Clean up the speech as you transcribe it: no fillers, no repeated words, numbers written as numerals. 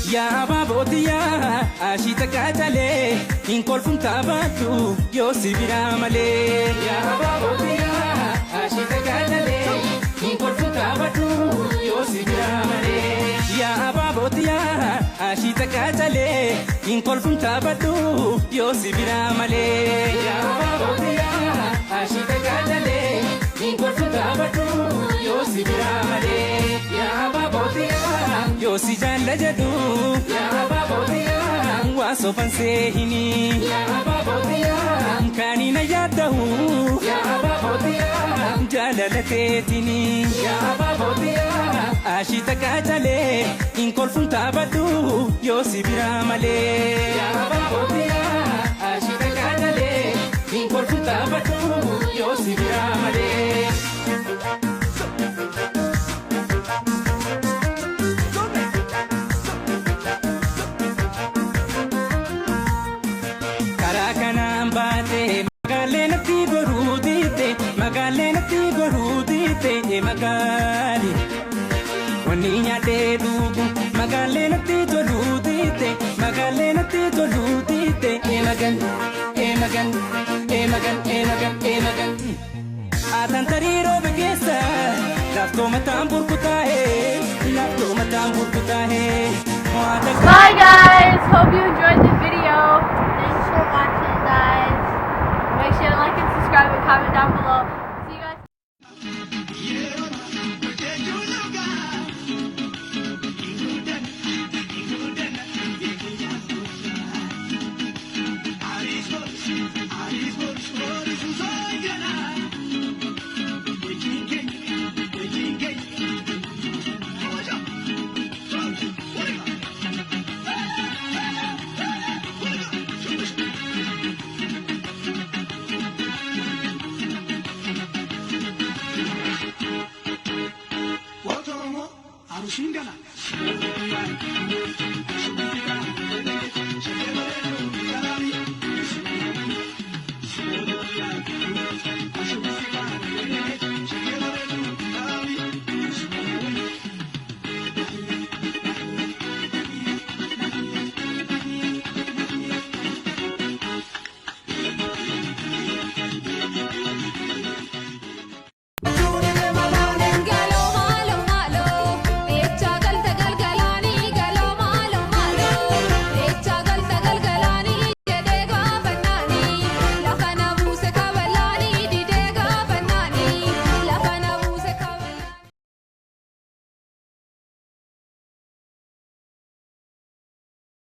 Ya babotiya ashita katale in kolfum tabatu yo sibira male ya babotiya ashita katale in kolfum tabatu yo sibira male ya babotiya ashita katale in kolfum tabatu yo sibira male ya babotiya ashita katale in kolfum tabatu yo sibira male ya babotiya yo si jalla jadu ya babotiya wa sofan sehini ya babotiya kanina yadahu ya babotiya jalalatini ya babotiya ashita katale in kolfun tabadu yo sibira male ya babotiya ashita katale in kolfun tabadu yo sibira male magali waninya dedugu magalena titoludite magalena titoludite emagan emagan emagan emagan emagan atan tariro begesa lafto matambur kutahe Bye guys, hope you enjoyed the video. Thanks for watching guys. Make sure to like and subscribe and comment down below. See you guys. Welcome, Arushingana.